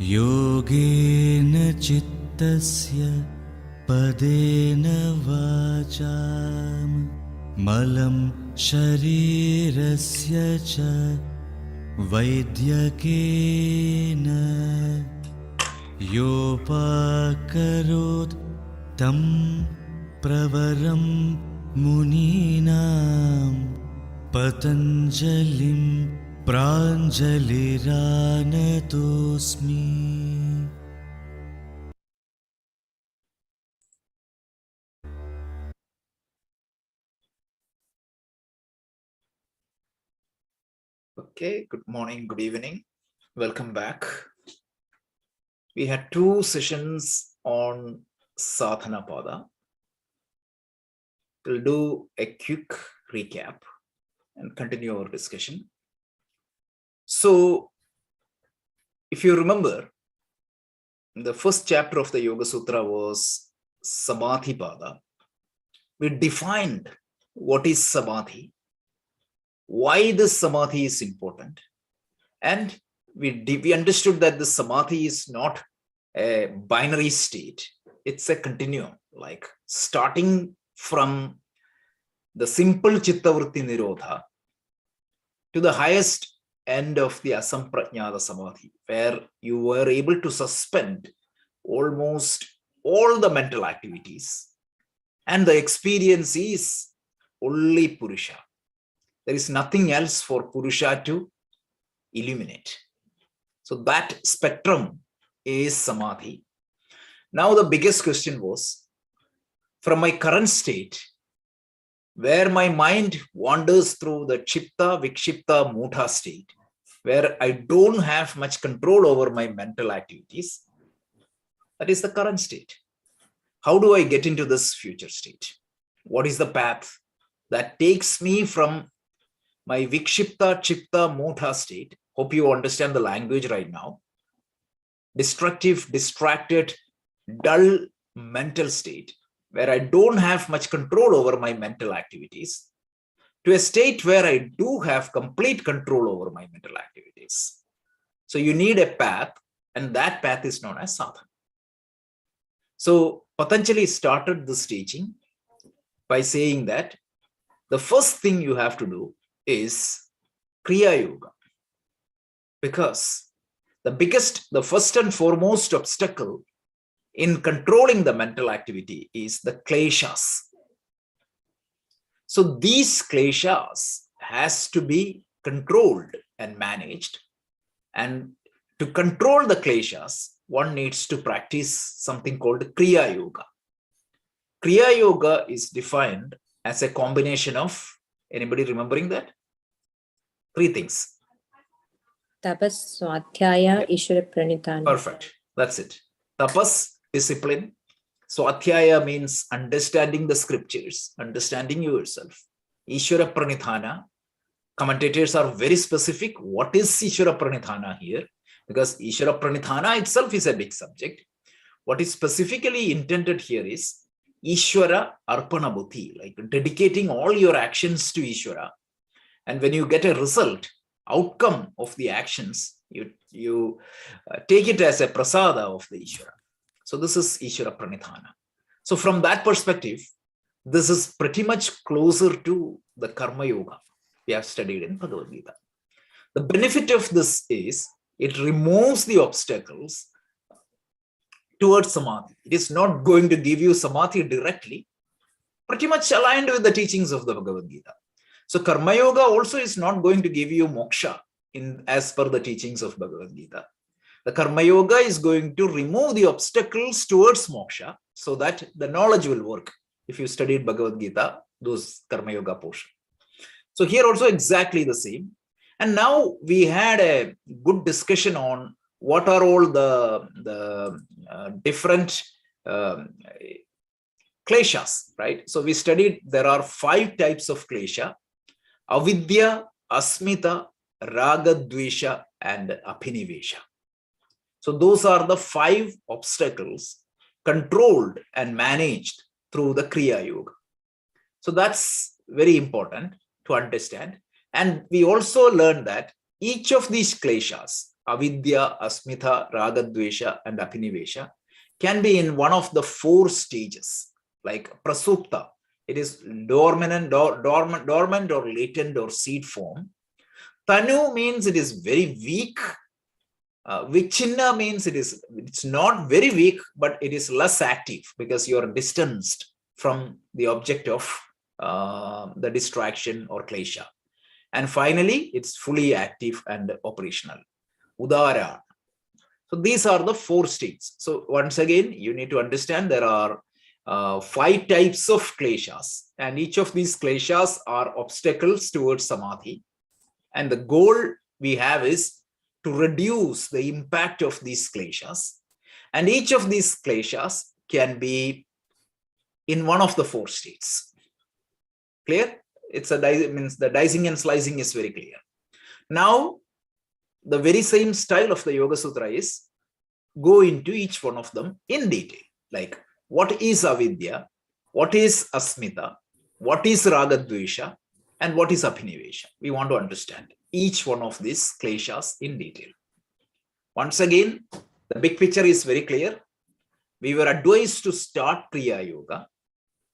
योगेन चित्तस्य पदेन वाचां मलं शरीरस्य च वैद्यकेन योपाकरोत् तं प्रवरं मुनीनां पतञ्जलिं प्राञ्जलिरानतोऽस्मि. Okay, good morning, good evening. Welcome back. We had 2 sessions on Sadhana Pada. We'll do a quick recap and continue our discussion. So, if you remember, the first chapter of the Yoga Sutra was Samadhi Pada. We defined what is Samadhi, why this Samadhi is important, and we understood that the Samadhi is not a binary state. It's a continuum, like starting from the simple Chittavritti Nirodha to the highest end of the Asamprajnata Samadhi, where you were able to suspend almost all the mental activities, and the experience is only Purusha. There is nothing else for Purusha to illuminate. So that spectrum is Samadhi. Now the biggest question was, from my current state, where my mind wanders through the Chitta, Vikshipta, Mudha state, where I don't have much control over my mental activities, that is the current state. How do I get into this future state? What is the path that takes me from my Vikshipta, Chitta, Mudha state? Hope you understand the language right now. Destructive, distracted, dull mental state, where I don't have much control over my mental activities, to a state where I do have complete control over my mental activities. So you need a path, and that path is known as sadhana. So Patanjali started this teaching by saying that the first thing you have to do is Kriya Yoga, because the first and foremost obstacle in controlling the mental activity is the kleshas. So these kleshas has to be controlled and managed, and to control the kleshas, one needs to practice something called Kriya Yoga. Kriya Yoga is defined as a combination of, anybody remembering that? 3 things. Tapas, Swadhyaya, Ishvara Pranitana. Perfect. That's it. Tapas, discipline. Swadhyaya means understanding the scriptures, understanding yourself. Ishvara Pranithana, commentators are very specific. What is Ishvara Pranithana here? Because Ishvara Pranithana itself is a big subject. What is specifically intended here is Ishvara Arpana Buddhi, like dedicating all your actions to Ishvara. And when you get a result, outcome of the actions, you take it as a prasada of the Ishvara. So this is Ishvara Pranithana. So from that perspective, this is pretty much closer to the Karma Yoga we have studied in Bhagavad Gita. The benefit of this is it removes the obstacles towards Samadhi. It is not going to give you Samadhi directly, pretty much aligned with the teachings of the Bhagavad Gita. So Karma Yoga also is not going to give you moksha as per the teachings of Bhagavad Gita. The Karma Yoga is going to remove the obstacles towards moksha so that the knowledge will work. If you studied Bhagavad Gita, those Karma Yoga portion. So here also exactly the same. And now we had a good discussion on what are all the different kleshas, right? So we studied there are 5 types of klesha: Avidya, Asmita, Raga, Dvesha, and Abhinivesha. So those are the 5 obstacles controlled and managed through the Kriya Yoga. So that's very important to understand. And we also learned that each of these kleshas, Avidya, Asmita, Ragadvesha, and Abhinivesha, can be in one of the 4 stages, like Prasupta. It is dormant or latent or seed form. Tanu means it is very weak. Vichinna means it's not very weak, but it is less active because you are distanced from the object of the distraction or klesha. And finally, it's fully active and operational. Udara. So these are the 4 states. So once again, you need to understand there are 5 types of kleshas, and each of these kleshas are obstacles towards samadhi. And the goal we have is to reduce the impact of these kleshas. And each of these kleshas can be in one of the 4 states. Clear? It's means the dicing and slicing is very clear. Now, the very same style of the Yoga Sutra is go into each one of them in detail. Like, what is Avidya? What is Asmita? What is Ragadvesha? And what is Abhinivesha? We want to understand each one of these kleshas in detail. Once again, the big picture is very clear. We were advised to start Kriya Yoga.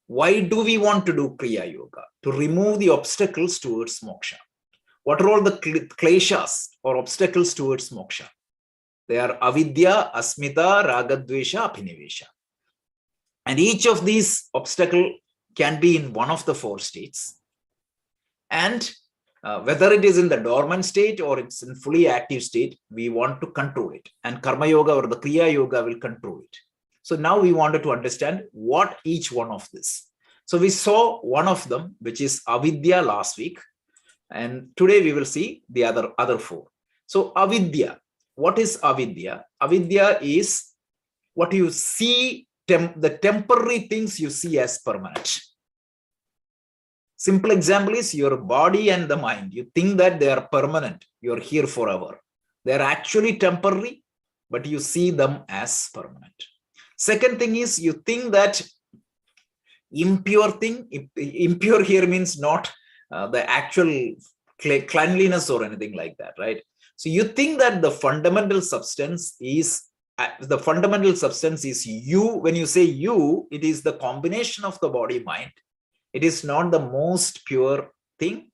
Why do we want to do Kriya Yoga? To remove the obstacles towards moksha. What are all the kleshas or obstacles towards moksha? They are Avidya, Asmita, Ragadvesha, Abhinivesha. And each of these obstacles can be in one of the 4 states. And whether it is in the dormant state or it's in fully active state, we want to control it. And Karma Yoga or the Kriya Yoga will control it. So now we wanted to understand what each one of this. So we saw one of them, which is Avidya last week. And today we will see the other 4. So Avidya, what is Avidya? Avidya is what you see, the temporary things you see as permanent. Simple example is your body and the mind. You think that they are permanent. You're here forever. They're actually temporary, but you see them as permanent. Second thing is you think that impure thing, impure here means not the actual cleanliness or anything like that, right? So you think that the fundamental substance is you. When you say you, it is the combination of the body mind. It is not the most pure thing.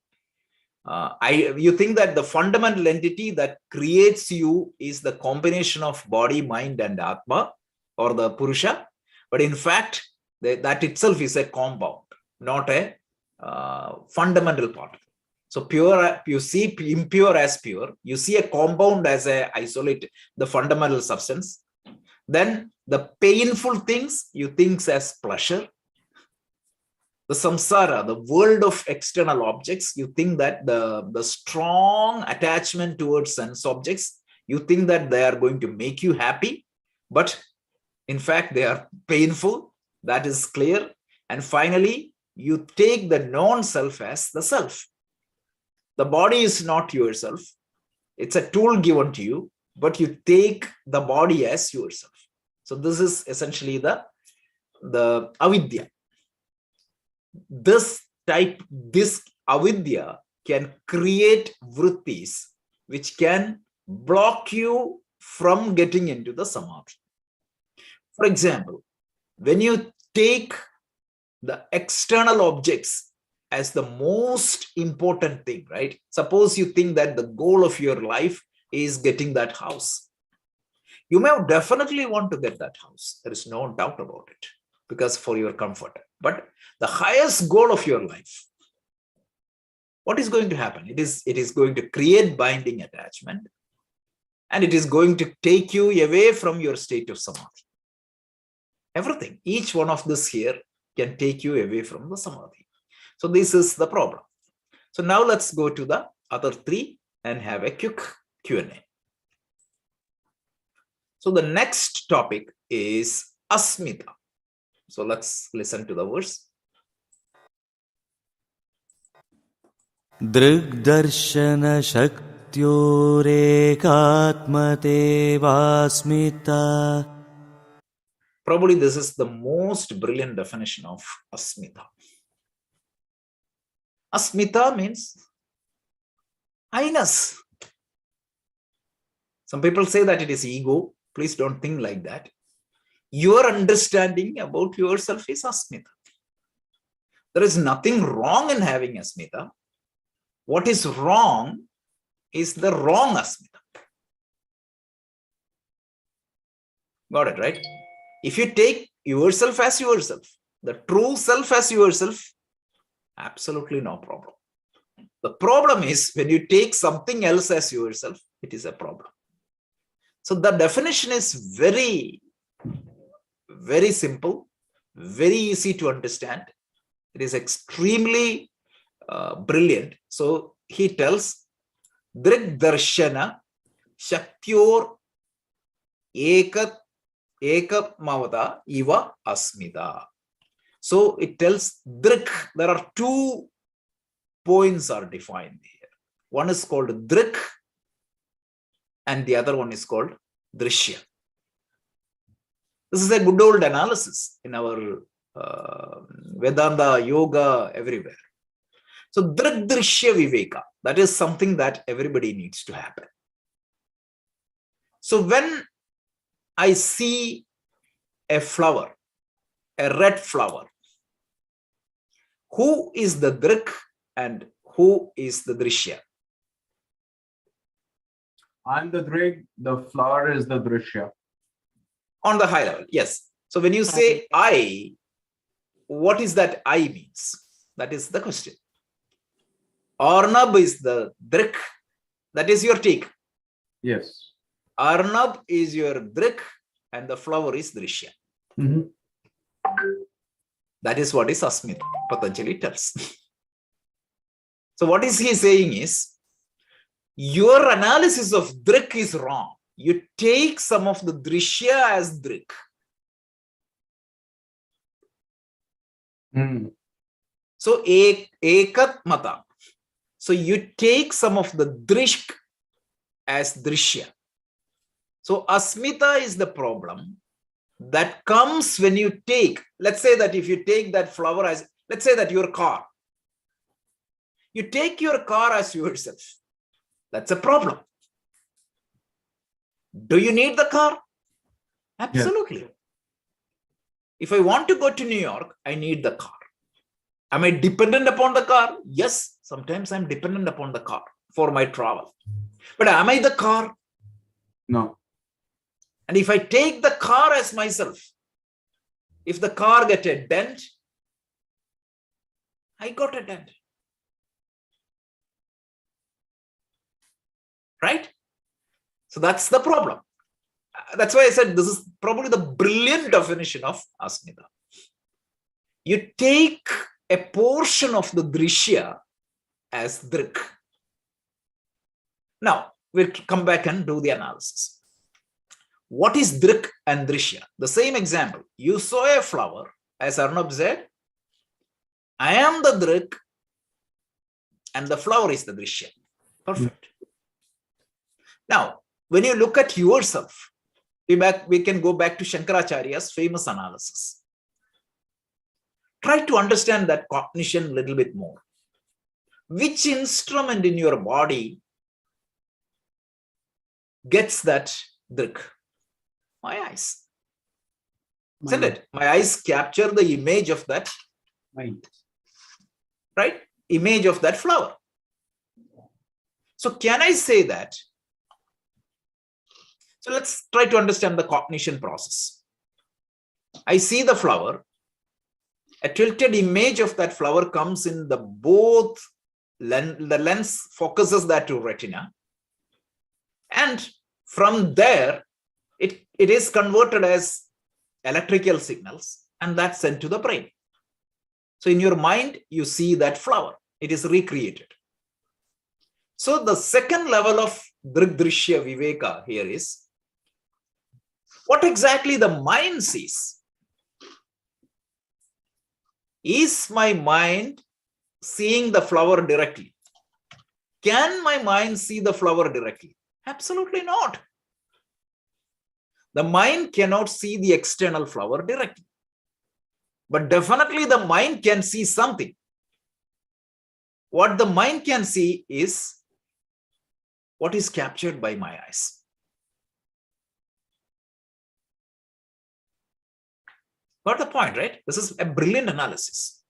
You think that the fundamental entity that creates you is the combination of body, mind, and Atma or the Purusha. But in fact, that itself is a compound, not a fundamental part. So pure, you see impure as pure. You see a compound as a isolate, the fundamental substance. Then the painful things you think as pleasure. The samsara, the world of external objects, you think that the strong attachment towards sense objects, you think that they are going to make you happy, but in fact, they are painful. That is clear. And finally, you take the non-self as the self. The body is not yourself. It's a tool given to you, but you take the body as yourself. So this is essentially the avidya. This avidya can create vrittis which can block you from getting into the samadhi. For example, when you take the external objects as the most important thing, right? Suppose you think that the goal of your life is getting that house. You may definitely want to get that house. There is no doubt about it, because for your comfort. But the highest goal of your life, what is going to happen? It is going to create binding attachment, and it is going to take you away from your state of samadhi. Everything, each one of this here can take you away from the samadhi. So this is the problem. So now let's go to the other 3 and have a quick Q&A. So the next topic is Asmita. So let's listen to the verse. Drigdarshana shaktyorekaatmate vasmita. Probably this is the most brilliant definition of Asmita. Asmita means I-ness. Some people say that it is ego. Please don't think like that. Your understanding about yourself is Asmita. There is nothing wrong in having Asmita. What is wrong is the wrong Asmita. Got it, right? If you take yourself as yourself, the true self as yourself, absolutely no problem. The problem is when you take something else as yourself, it is a problem. So the definition is very, very simple, very easy to understand. It is extremely brilliant. So he tells, Drik Darshana Shaktyor Ekat Mavada Iva Asmita. So it tells Drik, there are 2 points are defined here. One is called Drik and the other one is called Drishya. This is a good old analysis in our Vedanta, yoga, everywhere. So Drik Drishya Viveka, that is something that everybody needs to happen. So when I see a flower, a red flower, who is the Drik and who is the Drishya? I'm the Drik, the flower is the Drishya. On the high level, yes. So when you say I, what is that I means? That is the question. Arnab is the Drik, that is your take. Yes. Arnab is your Drik and the flower is Drishya. Mm-hmm. That is what is Asmita, Patanjali tells. So what is he saying is, your analysis of Drik is wrong. You take some of the Drishya as Drik. So Ekat Mata. So you take some of the Drishk as Drishya. So Asmita is the problem that comes when you take, let's say that if you take that flower as, let's say that your car, you take your car as yourself. That's a problem. Do you need the car? Absolutely. Yeah. If I want to go to New York, I need the car. Am I dependent upon the car? Yes, sometimes I'm dependent upon the car for my travel. But am I the car? No. And if I take the car as myself, if the car gets a dent, I got a dent. Right? So that's the problem. That's why I said this is probably the brilliant definition of Asmita. You take a portion of the Drishya as Drik. Now, we'll come back and do the analysis. What is Drik and Drishya? The same example. You saw a flower, as Arnab said, I am the Drik and the flower is the Drishya. Perfect. Now, when you look at yourself, we can go back to Shankaracharya's famous analysis. Try to understand that cognition a little bit more. Which instrument in your body gets that Drik? My eyes. Isn't it? My eyes capture the image of that, right? Image of that flower. So can I say that? So let's try to understand the cognition process. I see the flower. A tilted image of that flower comes in the both lens. The lens focuses that to retina. And from there, it is converted as electrical signals and that's sent to the brain. So in your mind, you see that flower. It is recreated. So the second level of Drishya Viveka here is what exactly the mind sees. Is my mind seeing the flower directly? Can my mind see the flower directly? Absolutely not. The mind cannot see the external flower directly. But definitely the mind can see something. What the mind can see is what is captured by my eyes. Got the point, right? This is a brilliant analysis.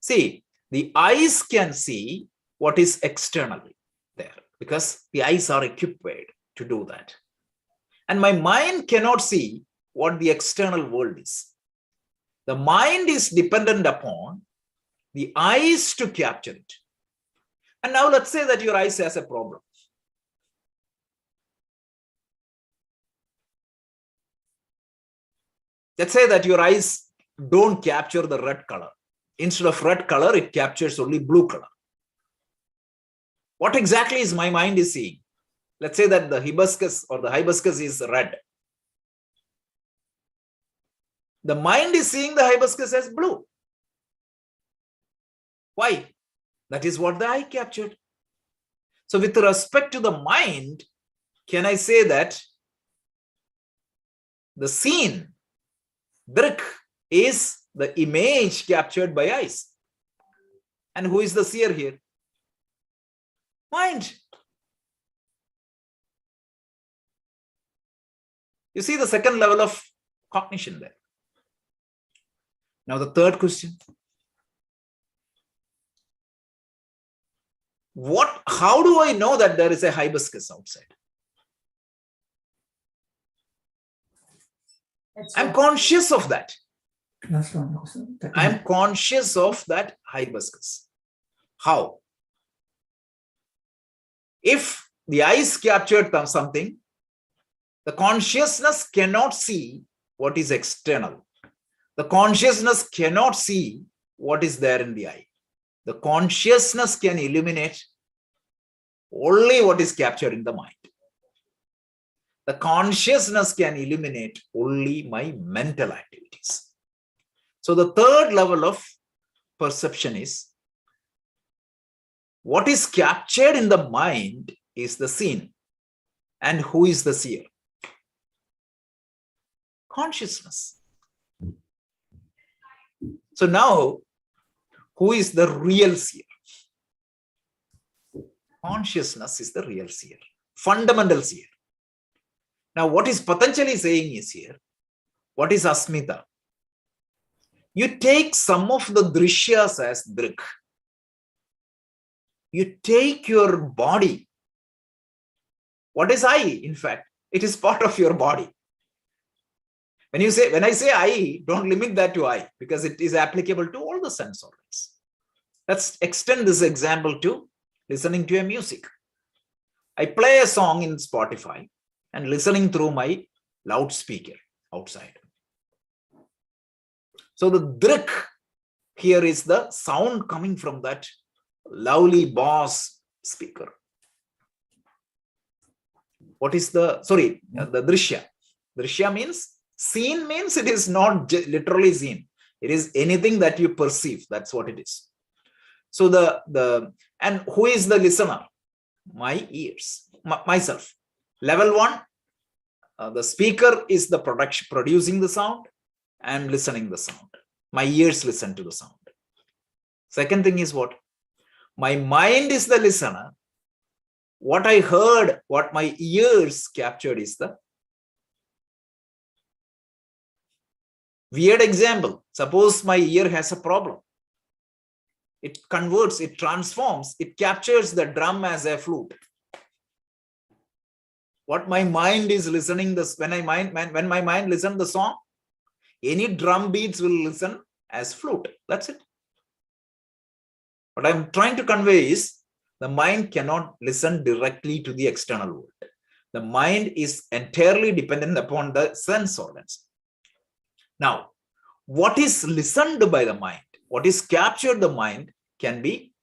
See, the eyes can see what is externally there because the eyes are equipped to do that. And my mind cannot see what the external world is. The mind is dependent upon the eyes to capture it. And now let's say that your eyes has a problem. Let's say that your eyes don't capture the red color. Instead of red color, it captures only blue color. What exactly is my mind is seeing? Let's say that the hibiscus or the hibiscus is red. The mind is seeing the hibiscus as blue. Why? That is what the eye captured. So with respect to the mind, can I say that the scene, drik, is the image captured by eyes? And who is the seer here? Mind. You see the second level of cognition there. Now the third question. How do I know that there is a hibiscus outside? I'm conscious of that. I'm conscious of that hibiscus. How? If the eyes captured something, the consciousness cannot see what is external. The consciousness cannot see what is there in the eye. The consciousness can illuminate only what is captured in the mind. The consciousness can illuminate only my mental activities. So the third level of perception is what is captured in the mind is the seen. And who is the seer? Consciousness. So now, who is the real seer? Consciousness is the real seer, fundamental seer. Now, what is Patanjali saying is here, what is Asmita? You take some of the drishyas as drik. You take your body. What is eye? In fact, it is part of your body. When I say eye, don't limit that to eye because it is applicable to all the sense organs. Let's extend this example to listening to a music. I play a song in Spotify and listening through my loudspeaker outside. So the drik here is the sound coming from that lovely bass speaker. What is the drishya? Drishya means seen, means it is not literally seen. It is anything that you perceive. That's what it is. So and who is the listener? My ears, myself. Level 1, the speaker is the producing the sound. I am listening the sound. My ears listen to the sound. Second thing is what? My mind is the listener. What I heard, what my ears captured is the weird example. Suppose my ear has a problem. It converts, it transforms, it captures the drum as a flute. What my mind is listening this, when my mind listens the song, any drum beats will listen as flute. That's it. What I'm trying to convey is the mind cannot listen directly to the external world. The mind is entirely dependent upon the sense organs. Now, what is listened by the mind, what is captured the mind can be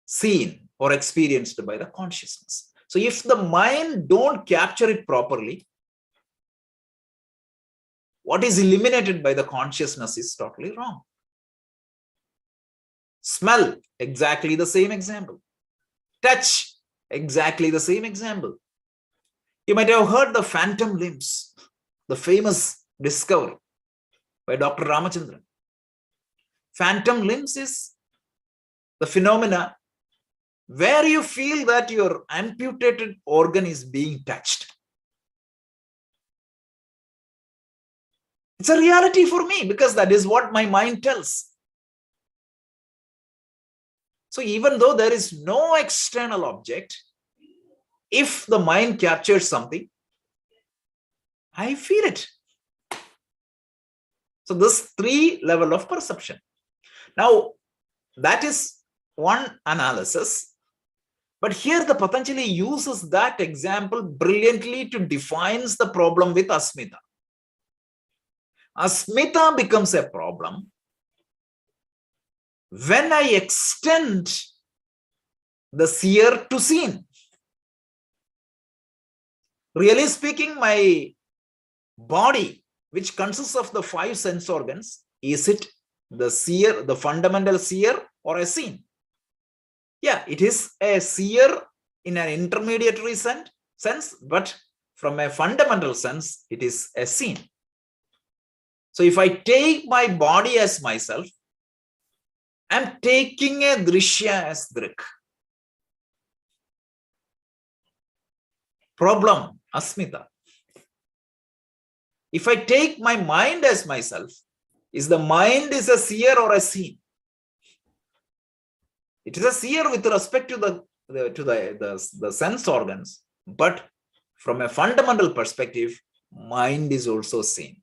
seen or experienced by the consciousness. So if the mind don't capture it properly, what is eliminated by the consciousness is totally wrong. Smell, exactly the same example. Touch, exactly the same example. You might have heard the phantom limbs, the famous discovery by Dr. Ramachandran. Phantom limbs is the phenomena where you feel that your amputated organ is being touched. It's a reality for me because that is what my mind tells. So even though there is no external object, if the mind captures something, I feel it. So this 3 level of perception. Now, that is one analysis. But here the Patanjali uses that example brilliantly to define the problem with Asmita. Asmita becomes a problem when I extend the seer to seen. Really speaking, my body, which consists of the 5 sense organs, is it the seer, the fundamental seer, or a seen? Yeah, it is a seer in an intermediary sense, but from a fundamental sense, it is a seen. So if I take my body as myself, I'm taking a drishya as drik. Problem, Asmita. If I take my mind as myself, is the mind is a seer or a seen? It is a seer with respect to the sense organs, but from a fundamental perspective, mind is also seen.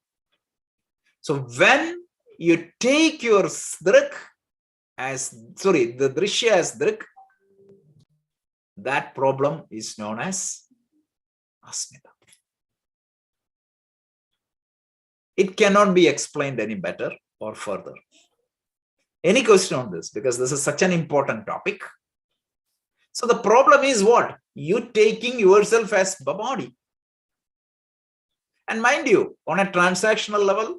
So when you take your drik as, the drishya as drik, that problem is known as Asmita. It cannot be explained any better or further. Any question on this? Because this is such an important topic. So the problem is what? You taking yourself as the body. And mind you, on a transactional level,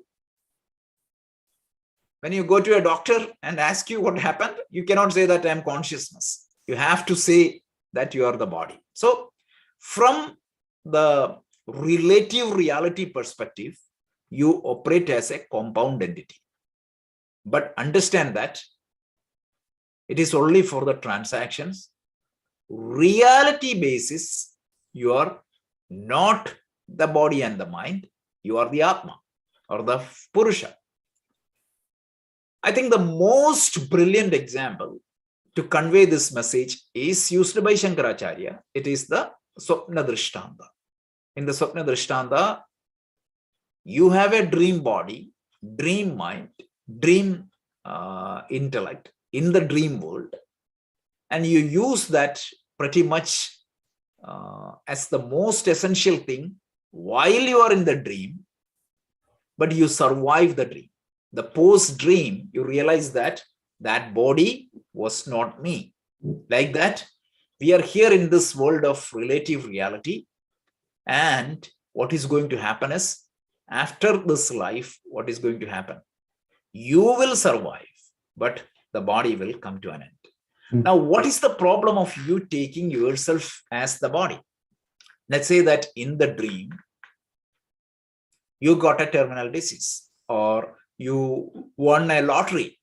when you go to a doctor and ask you what happened, you cannot say that I am consciousness. You have to say that you are the body. So from the relative reality perspective, you operate as a compound entity. But understand that it is only for the transactions. Reality basis, you are not the body and the mind, you are the Atma or the Purusha. I think the most brilliant example to convey this message is used by Shankaracharya. It is the Swapna Drishtanta. In the Swapna Drishtanta, you have a dream body, dream mind, dream intellect in the dream world, and you use that pretty much as the most essential thing while you are in the dream, but you survive the dream. The post-dream, you realize that that body was not me. Like that, we are here in this world of relative reality, and what is going to happen is, after this life, what is going to happen? You will survive, but the body will come to an end. Now, what is the problem of you taking yourself as the body? Let's say that in the dream, you got a terminal disease or you won a lottery.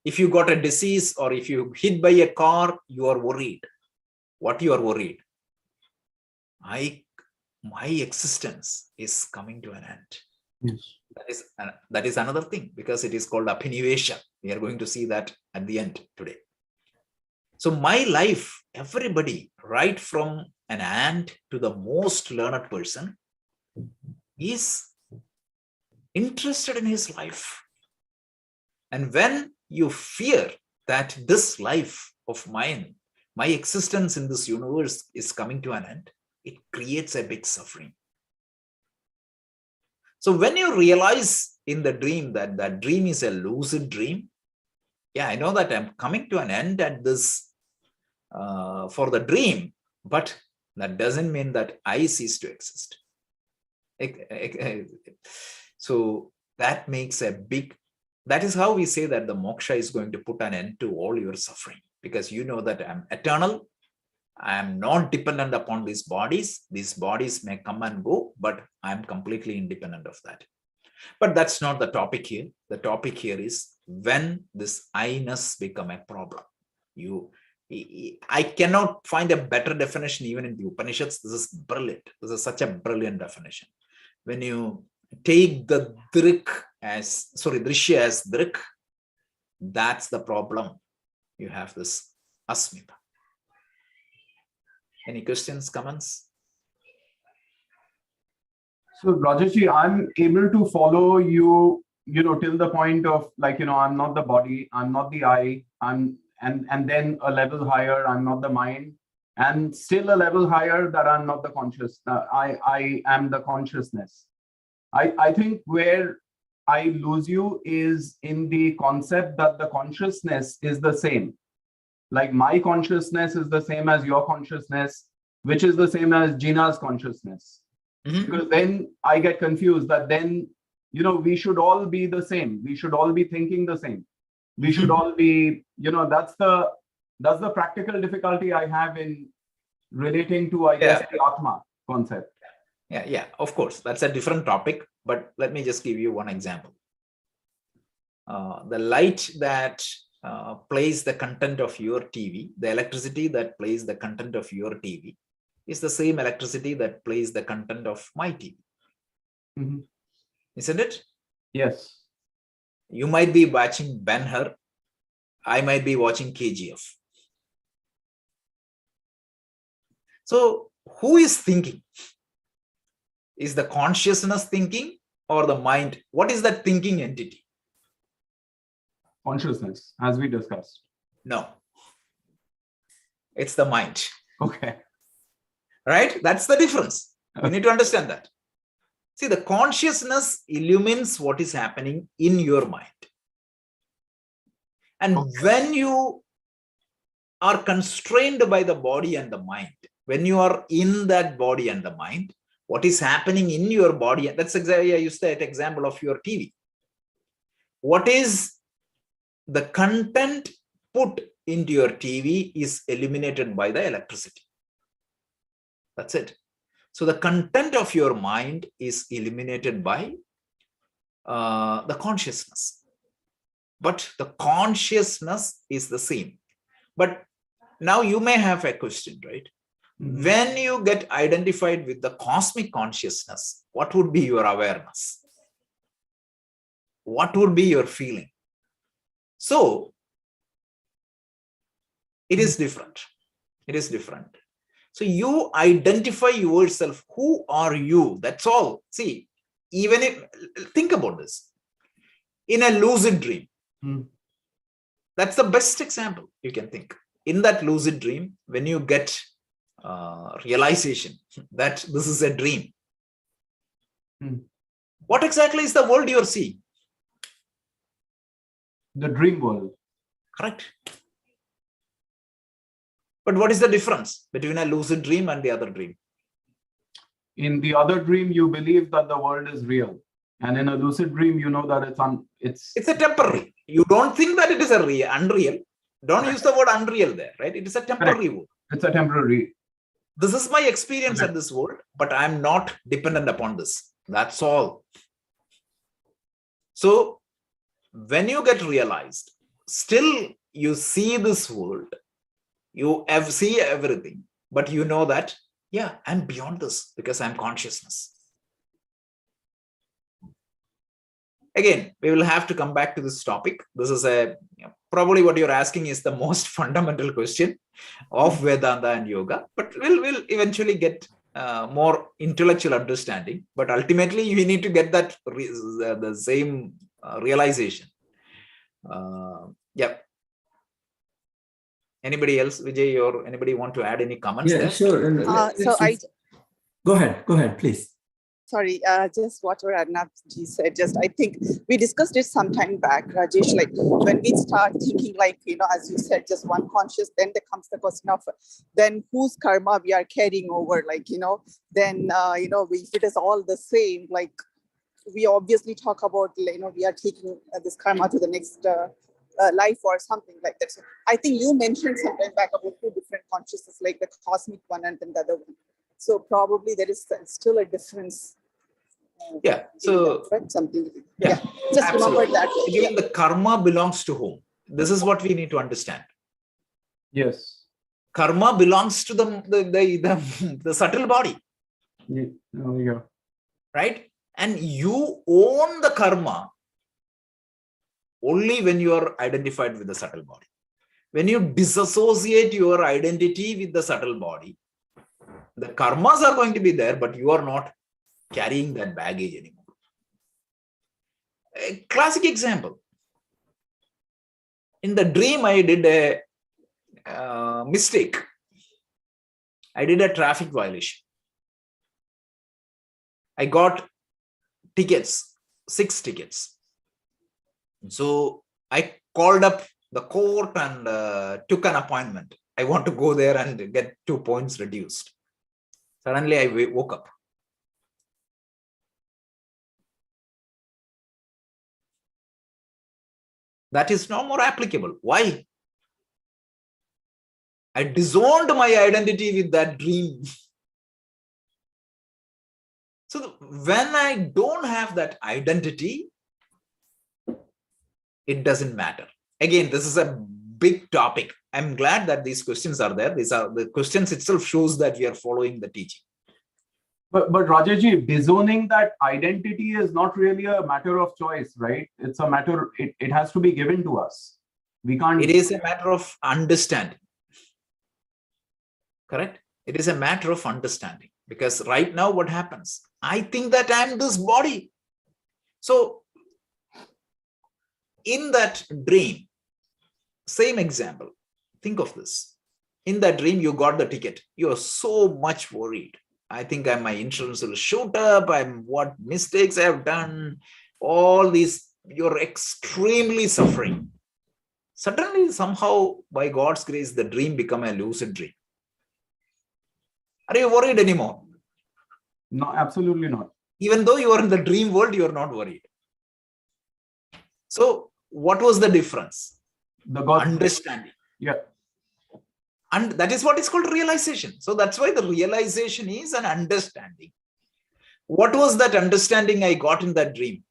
If you got a disease or if you hit by a car, you are worried. What you are worried? My existence is coming to an end. Yes. That is another thing, because it is called Abhinivesha. We are going to see that at the end today. So my life, everybody, right from an ant to the most learned person, is interested in his life. And when you fear that this life of mine, my existence in this universe is coming to an end, it creates a big suffering. So when you realize in the dream that that dream is a lucid dream, yeah, I know that I'm coming to an end at this for the dream, but that doesn't mean that I cease to exist. So that makes a big, that is how we say that the moksha is going to put an end to all your suffering, because you know that I'm eternal. I am not dependent upon these bodies. These bodies may come and go, but I'm completely independent of that. But that's not the topic here. The topic here is when this I-ness become a problem. You I cannot find a better definition even in the Upanishads. This is brilliant. This is such a brilliant definition. When you take the drishya as drik, that's the problem. You have this asmita. Any questions, comments? So Rajesh, I'm able to follow you, till the point of I'm not the body, I'm not the I, and then a level higher, I'm not the mind, and still a level higher that I'm not the conscious. I am the consciousness. I think where I lose you is in the concept that the consciousness is the same. Like my consciousness is the same as your consciousness, which is the same as Gina's consciousness. Because then I get confused that then, we should all be the same. We should all be thinking the same. We should all be, that's the practical difficulty I have in relating to, I guess, the Atma concept. Yeah, of course. That's a different topic, but let me just give you one example. The light that plays the content of your TV, the electricity that plays the content of your TV is the same electricity that plays the content of my TV. Isn't it? Yes. You might be watching Ben-Hur. I might be watching KGF. So who is thinking? Is the consciousness thinking or the mind? What is that thinking entity? Consciousness, as we discussed. No. It's the mind. Okay. Right? That's the difference. You need to understand that. See, the consciousness illumines what is happening in your mind. And when you are constrained by the body and the mind, when you are in that body and the mind, what is happening in your body, that's exactly, I used that example of your TV. What is the content put into your TV is eliminated by the electricity. That's it. So the content of your mind is eliminated by the consciousness. But the consciousness is the same. But now you may have a question, right? When you get identified with the cosmic consciousness, what would be your awareness? What would be your feeling? So it is different. It is different. So you identify yourself. Who are you? That's all. See, even if, think about this. In a lucid dream, that's the best example you can think. In that lucid dream, when you get realization that this is a dream, what exactly is the world you're seeing? The dream world. Correct. But what is the difference between a lucid dream and the other dream? In the other dream, you believe that the world is real. And in a lucid dream, you know that it's a temporary. You don't think that it is a real, unreal. Don't use the word unreal there, right? It is a temporary word. It's a temporary. This is my experience at this world, but I'm not dependent upon this. That's all. So when you get realized, still you see this world, you see everything, but you know that, yeah, I'm beyond this because I'm consciousness. Again, we will have to come back to this topic. This is probably what you're asking is the most fundamental question of Vedanta and yoga, but we'll eventually get more intellectual understanding. But ultimately, you need to get that the same realization. Yeah. Anybody else, Vijay, or anybody want to add any comments? Yeah, there? sure. Go ahead, please. Sorry, just what Arnabji said, I think we discussed it some time back, Rajesh, like when we start thinking like, as you said, just one conscious, then there comes the question of then whose karma we are carrying over, like, then, if it is all the same, like we obviously talk about, we are taking this karma to the next life or something like that. So I think you mentioned some time back about two different consciousness, like the cosmic one and then the other one. So probably there is still a difference. Yeah. So something. Yeah. Just Absolutely. remember that. Again, the karma belongs to whom? This is what we need to understand. Yes. Karma belongs to the subtle body. Yeah. Right? And you own the karma only when you are identified with the subtle body. When you disassociate your identity with the subtle body, the karmas are going to be there, but you are not carrying that baggage anymore. A classic example. In the dream, I did a mistake. I did a traffic violation. I got tickets, 6 tickets. So I called up the court and took an appointment. I want to go there and get 2 points reduced. Suddenly I woke up. That is no more applicable. Why? I disowned my identity with that dream. So when I don't have that identity, it doesn't matter. Again, this is a big topic. I'm glad that these questions are there. These are the questions itself shows that we are following the teaching. But Rajesh, disowning that identity is not really a matter of choice, right? It's a matter, it has to be given to us. We can't. It is a matter of understanding. Correct? It is a matter of understanding. Because right now what happens? I think that I'm this body. So in that dream, same example, think of this. In that dream, you got the ticket. You're so much worried. I think my insurance will shoot up. What mistakes I have done. All these, you're extremely suffering. Suddenly, somehow, by God's grace, the dream become a lucid dream. Are you worried anymore? No, absolutely not. Even though you are in the dream world, you are not worried. So, what was the difference? The God understanding. Yeah. And that is what is called realization. So that's why the realization is an understanding. What was that understanding I got in that dream?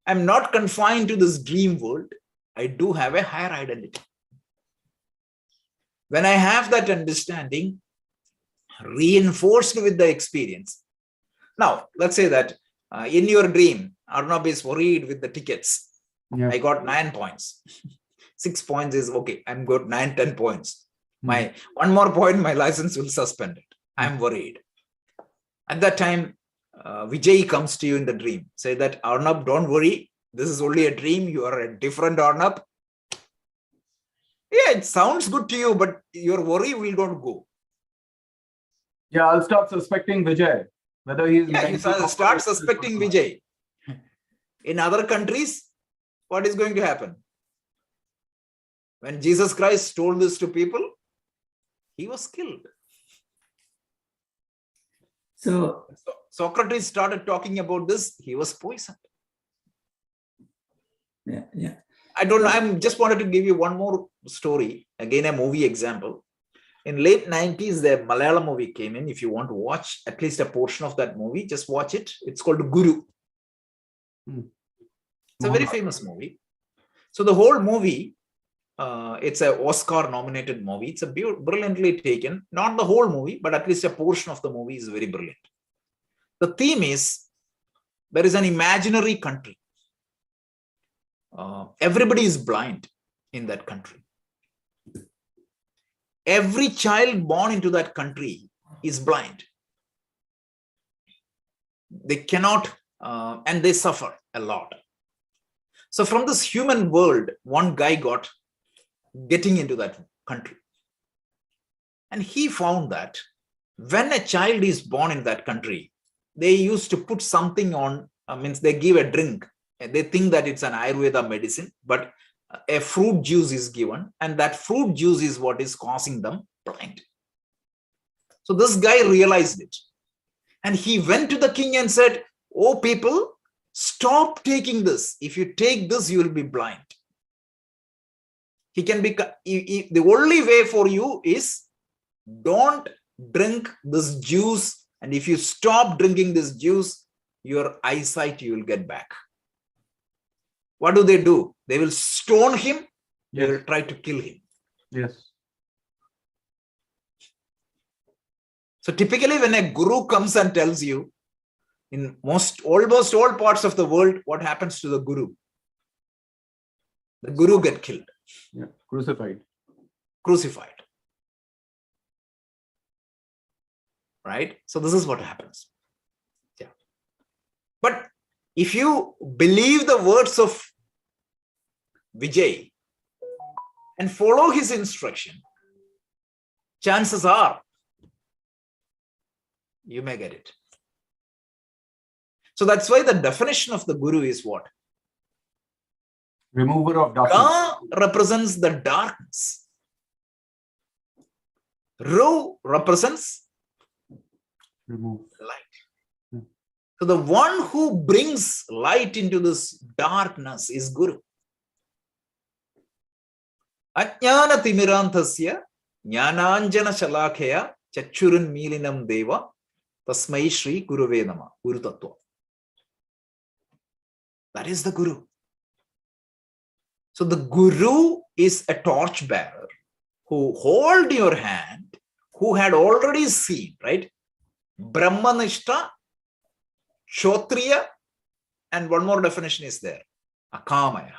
I'm not confined to this dream world. I do have a higher identity. When I have that understanding, reinforced with the experience. Now, let's say that in your dream, Arnab is worried with the tickets. Yeah. I got 9 points. 6 points is okay. I'm got 9, 10 points. My 1 more point, my license will suspend it. I'm worried. At that time, Vijay comes to you in the dream. Say that, Arnab, don't worry. This is only a dream. You are a different Arnab. Yeah, it sounds good to you, but your worry will not go. Yeah, I'll start suspecting Vijay. Whether he's... Yeah, you start suspecting Vijay. In other countries, what is going to happen? When Jesus Christ told this to people, he was killed. So Socrates started talking about this, he was poisoned. Yeah. I don't know, I just wanted to give you one more story, again a movie example. In late 90s, the Malayalam movie came in. If you want to watch at least a portion of that movie, just watch it. It's called Guru. It's a very famous movie. So the whole movie, it's an Oscar-nominated movie. It's a brilliantly taken. Not the whole movie, but at least a portion of the movie is very brilliant. The theme is, there is an imaginary country. Everybody is blind in that country. Every child born into that country is blind. They cannot, and they suffer a lot. So from this human world, one guy got getting into that country. And he found that when a child is born in that country, they used to put something on, means they give a drink. They think that it's an Ayurveda medicine, but a fruit juice is given, and that fruit juice is what is causing them blind. So this guy realized it. And he went to the king and said, "Oh, people, stop taking this. If you take this, you will be blind. He can be, the only way for you is don't drink this juice. And if you stop drinking this juice, your eyesight, you will get back." What do? They will stone him. They will try to kill him. Yes. So typically when a guru comes and tells you, in almost all parts of the world, what happens to the guru? The guru get killed. Yeah. Crucified. Crucified. Right? So this is what happens. Yeah. But if you believe the words of Vijay and follow his instruction, chances are you may get it. So that's why the definition of the guru is what? Remover of darkness. Ka represents the darkness. Ru represents Remove. light. So the one who brings light into this darkness is Guru. Ajnana timirantasya jnananjana shalakheya chachurun milinam deva tasmai shri guruve nama. Guru Tattva. That is the Guru. So the Guru is a torch bearer who hold your hand, who had already seen, right? Brahmanishta, Kshotriya, and one more definition is there, Akamaya.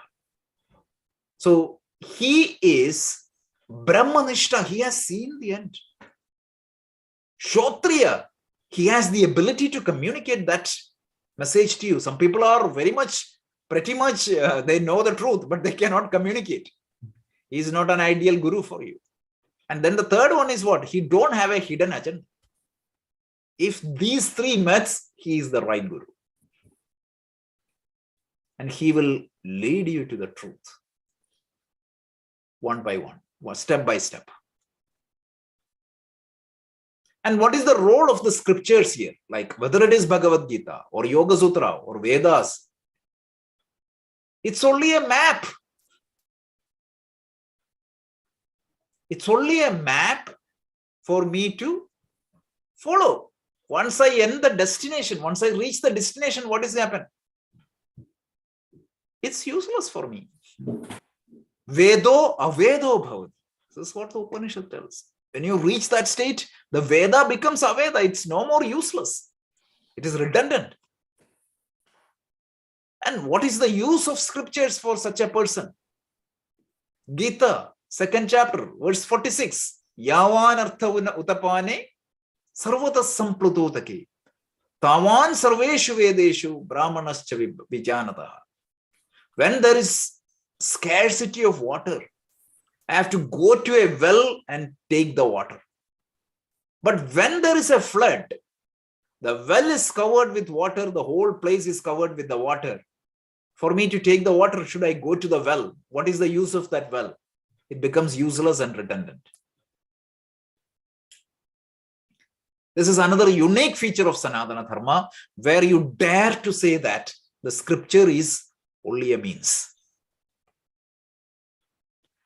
So he is Brahmanishta, he has seen the end. Kshotriya, he has the ability to communicate that message to you. Some people are pretty much, they know the truth, but they cannot communicate. He is not an ideal guru for you. And then the third one is what? He don't have a hidden agenda. If these three meets, he is the right guru. And he will lead you to the truth. One by one, step by step. And what is the role of the scriptures here? Like whether it is Bhagavad Gita or Yoga Sutra or Vedas, it's only a map. It's only a map for me to follow. Once I end the destination, once I reach the destination, what is happened? It's useless for me. Vedo avedo bhavati. This is what the Upanishad tells. When you reach that state, the Veda becomes Aveda. It's no more useless. It is redundant. And what is the use of scriptures for such a person? Gita, 2nd chapter, verse 46. Yavan artha utapane sarvata samplutotake. Tavan sarveshu vedeshu brahmanascha vijanataha. When there is scarcity of water, I have to go to a well and take the water. But when there is a flood, the well is covered with water, the whole place is covered with the water. For me to take the water, should I go to the well? What is the use of that well? It becomes useless and redundant. This is another unique feature of Sanatana Dharma, where you dare to say that the scripture is only a means.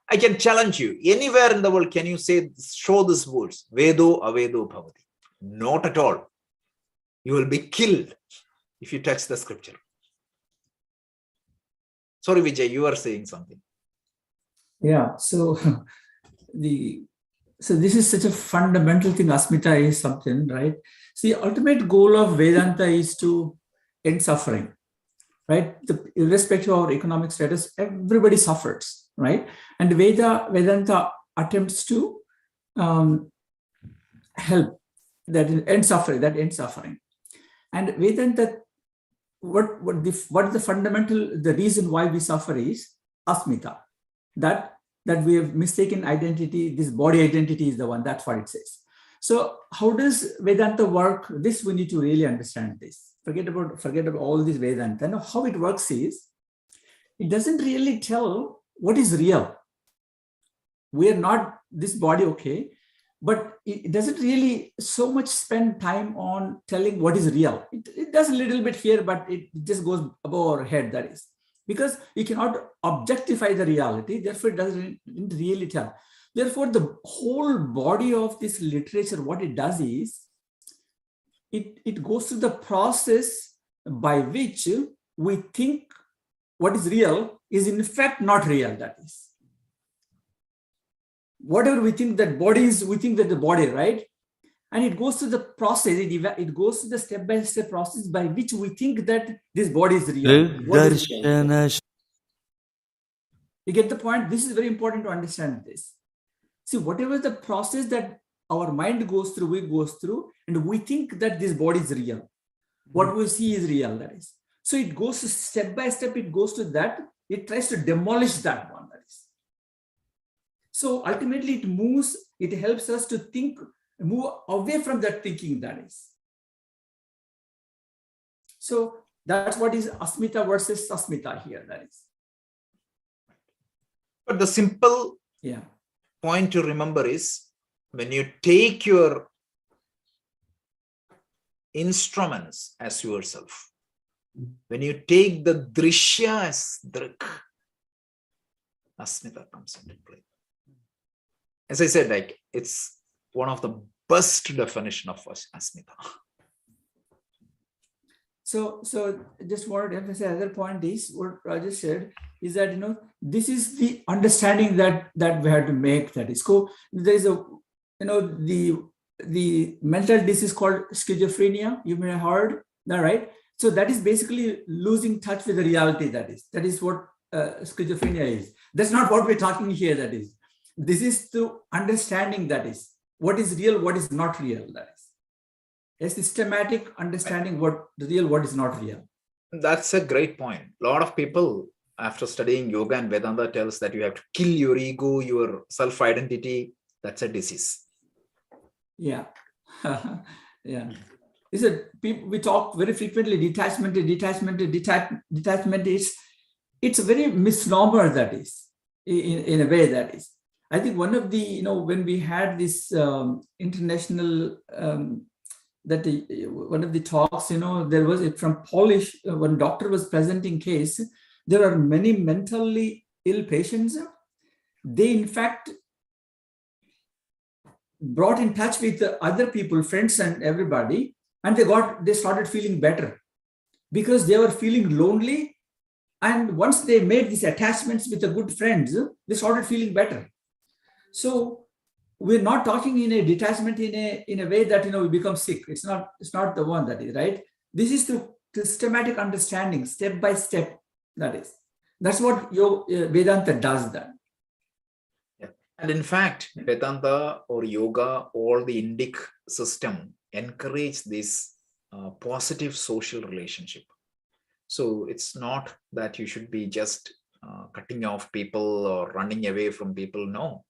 I can challenge you. Anywhere in the world, can you show these words? Vedo avedo bhavati. Not at all. You will be killed if you touch the scripture. Sorry, Vijay, you are saying something. Yeah, so this is such a fundamental thing. Asmita is something, right? See, the ultimate goal of Vedanta is to end suffering, right? Irrespective of our economic status, everybody suffers, right? And Vedanta attempts to help that end suffering. And Vedanta, what is the fundamental, the reason why we suffer is Asmita, that we have mistaken identity, this body identity is the one, that's what it says. So how does Vedanta work? This we need to really understand this. Forget about all this Vedanta. Now, how it works is, it doesn't really tell what is real. We are not this body, okay, but it doesn't really so much spend time on telling what is real. It does a little bit here, but it just goes above our head, that is. Because you cannot objectify the reality, therefore it doesn't really tell. Therefore, the whole body of this literature, what it does is, it goes through the process by which we think what is real is in fact not real, that is. whatever we think that body is, we think that the body, right? And it goes through the process, it goes through the step-by-step process by which we think that this body is real. What is real? Darshana You get the point? This is very important to understand this. See, whatever the process that our mind goes through, we goes through, and we think that this body is real. What we see is real, that is. So it goes to step by step, it goes to that, it tries to demolish that one, that is. So ultimately it moves, it helps us to think, move away from that thinking, that is. So that's what is Asmita versus Sasmita here, that is. But the simple point to remember is when you take your instruments as yourself, when you take the drishya as drik, Asmita comes into play. As I said, like it's one of the best definition of Asmita. So just wanted to emphasize another point is what Rajesh said is that, this is the understanding that we have to make, that is. So there is a, the mental disease called schizophrenia, you may have heard that, right? So that is basically losing touch with the reality, that is what schizophrenia is. That's not what we're talking here, that is. This is the understanding, that is. What is real, what is not real, that is. A systematic understanding what is real, what is not real. That's a great point. A lot of people, after studying yoga and Vedanta, tells that you have to kill your ego, your self-identity. That's a disease. Yeah. Yeah. We talk very frequently, detachment is, it's a very misnomer, that is, in a way, that is. I think one of the, when we had this international, one of the talks, there was from Polish, one doctor was presenting case, there are many mentally ill patients. They in fact brought in touch with other people, friends and everybody, and they started feeling better because they were feeling lonely. And once they made these attachments with the good friends, they started feeling better. So we're not talking in a detachment in a way that we become sick. It's not the one, that is, right. This is the systematic understanding, step by step, that is. That's what Vedanta does, that. Yeah. And in fact, Vedanta or yoga or the Indic system encourage this positive social relationship. So it's not that you should be just cutting off people or running away from people. No.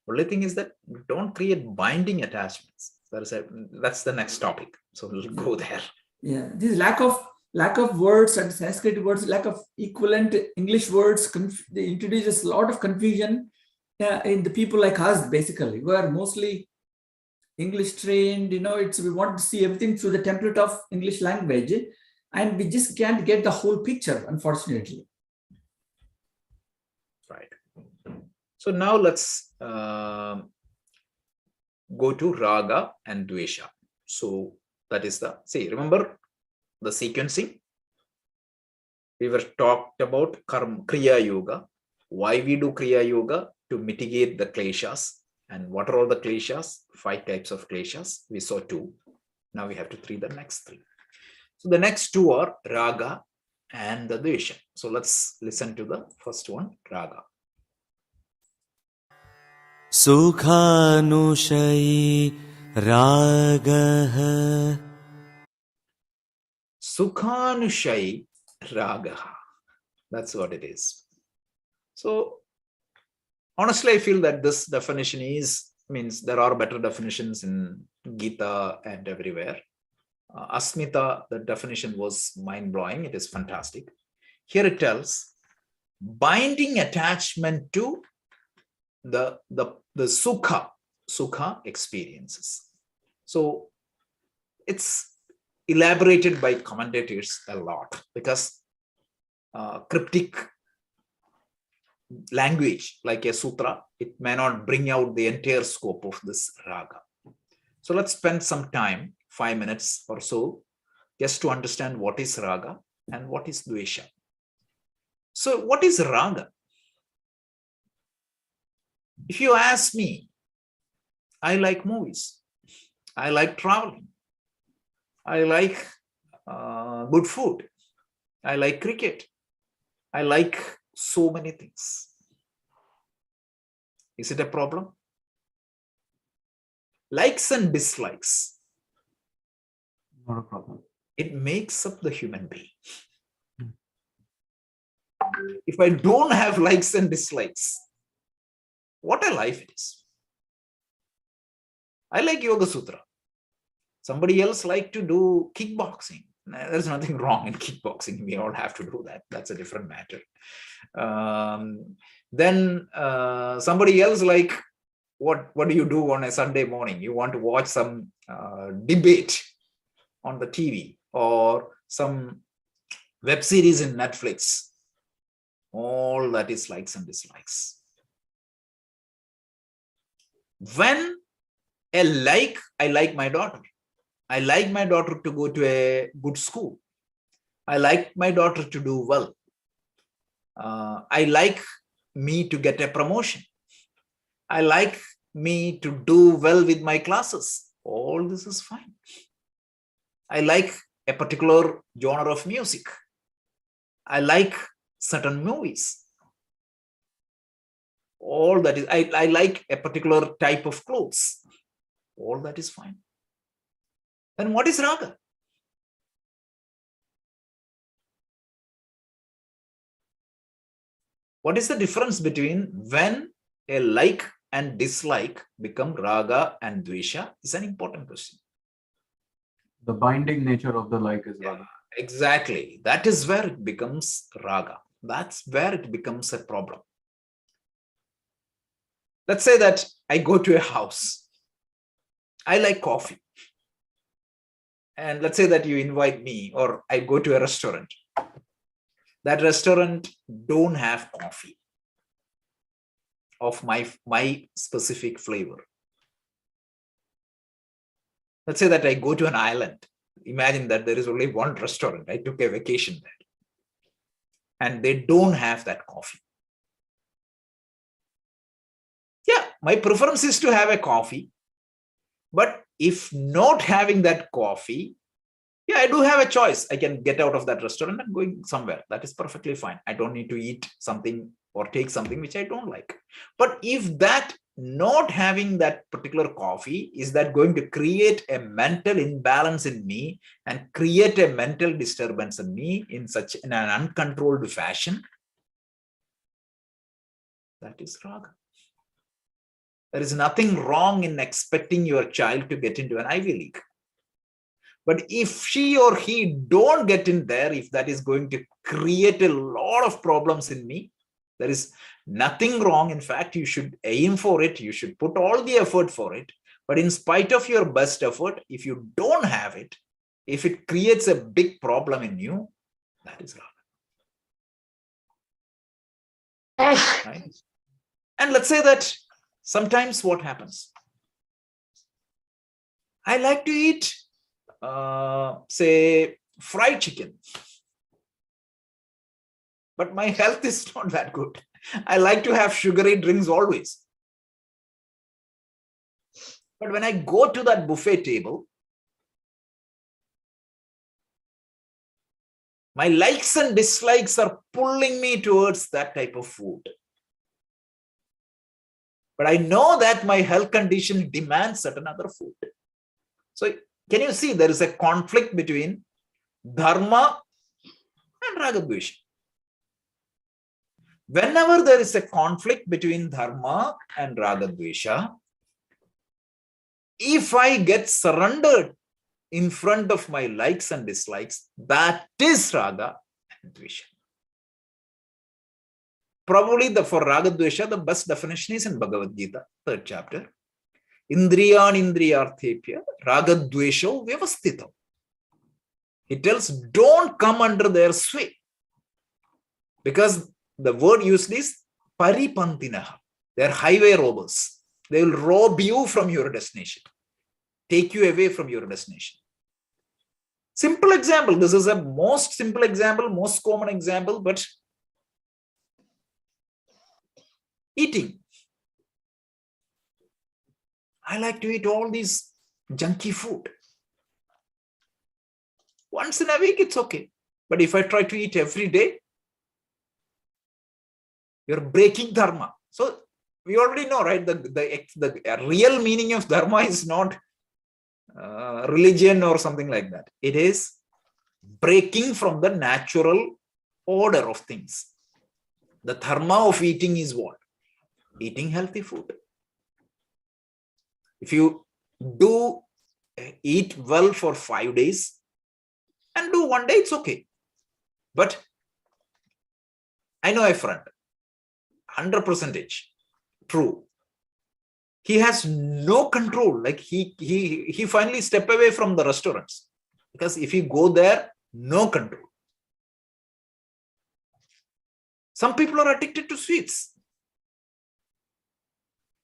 Only thing is that don't create binding attachments. That's the next topic. So we'll go there. Yeah, this lack of words and Sanskrit words, lack of equivalent English words, they introduces a lot of confusion in the people like us, basically. We are mostly English trained, we want to see everything through the template of English language, and we just can't get the whole picture, unfortunately. Right. So now let's go to raga and dvesha. So that is remember the sequencing. We were talked about Kriya Yoga. Why we do Kriya Yoga? To mitigate the kleshas. And what are all the kleshas? 5 types of kleshas. We saw 2. Now we have to treat the next 3. So the next 2 are raga and the dvesha. So let's listen to the first one, raga. Sukhanushai ragaha. Sukhanushai ragaha. That's what it is. So honestly, I feel that this definition means there are better definitions in Gita and everywhere. Asmita, the definition was mind-blowing. It is fantastic. Here it tells binding attachment to the sukha experiences. So it's elaborated by commentators a lot because cryptic language like a sutra, it may not bring out the entire scope of this raga. So let's spend some time, 5 minutes or so, just to understand what is raga and what is dvesha. So what is raga? If you ask me, I like movies. I like traveling. I like good food. I like cricket. I like so many things. Is it a problem? Likes and dislikes. Not a problem. It makes up the human being. If I don't have likes and dislikes, what a life it is. I like Yoga Sutra. Somebody else like to do kickboxing. There's nothing wrong in kickboxing. We all have to do that. That's a different matter. Then somebody else like, what do you do on a Sunday morning? You want to watch some debate on the TV or some web series in Netflix. All that is likes and dislikes. When I like my daughter. I like my daughter to go to a good school. I like my daughter to do well. I like me to get a promotion. I like me to do well with my classes. All this is fine. I like a particular genre of music. I like certain movies. All that is, I like a particular type of clothes. All that is fine. Then what is raga? What is the difference between when a like and dislike become raga and dvesha? Is an important question. The binding nature of the like is raga. Exactly. That is where it becomes raga. That's where it becomes a problem. Let's say that I go to a house. I like coffee. And let's say that you invite me, or I go to a restaurant. That restaurant don't have coffee of my specific flavor. Let's say that I go to an island. Imagine that there is only one restaurant. I took a vacation there. And they don't have that coffee. Yeah, my preference is to have a coffee. But if not having that coffee, yeah, I do have a choice. I can get out of that restaurant and going somewhere. That is perfectly fine. I don't need to eat something or take something which I don't like. But if that not having that particular coffee, is that going to create a mental imbalance in me and create a mental disturbance in me in an uncontrolled fashion? That is raga. There is nothing wrong in expecting your child to get into an Ivy League. But if she or he don't get in there, if that is going to create a lot of problems in me, there is nothing wrong. In fact, you should aim for it. You should put all the effort for it. But in spite of your best effort, if you don't have it, if it creates a big problem in you, that is raga. Right? And let's say that sometimes what happens? I like to eat, say, fried chicken. But my health is not that good. I like to have sugary drinks always. But when I go to that buffet table, my likes and dislikes are pulling me towards that type of food. But I know that my health condition demands certain other food. So can you see there is a conflict between dharma and ragadvesha? Whenever there is a conflict between dharma and ragadvesha, if I get surrendered in front of my likes and dislikes, that is raga and dvesha. Probably for ragadvesha, the best definition is in Bhagavad Gita, 3rd chapter. Indriyan indriyarthepya ragadvesho vyavasthitam. It tells, don't come under their sway. Because the word used is paripantinaha. They are highway robbers. They will rob you from your destination, take you away from your destination. Simple example. This is a most simple example, most common example, but eating. I like to eat all these junky food. Once in a week, it's okay. But if I try to eat every day, you're breaking dharma. So we already know, right? The real meaning of dharma is not religion or something like that. It is breaking from the natural order of things. The dharma of eating is what? Eating healthy food. If you do eat well for 5 days and do 1 day, it's okay. But I know a friend, 100% true. He has no control. Like he finally step away from the restaurants because if you go there, no control. Some people are addicted to sweets.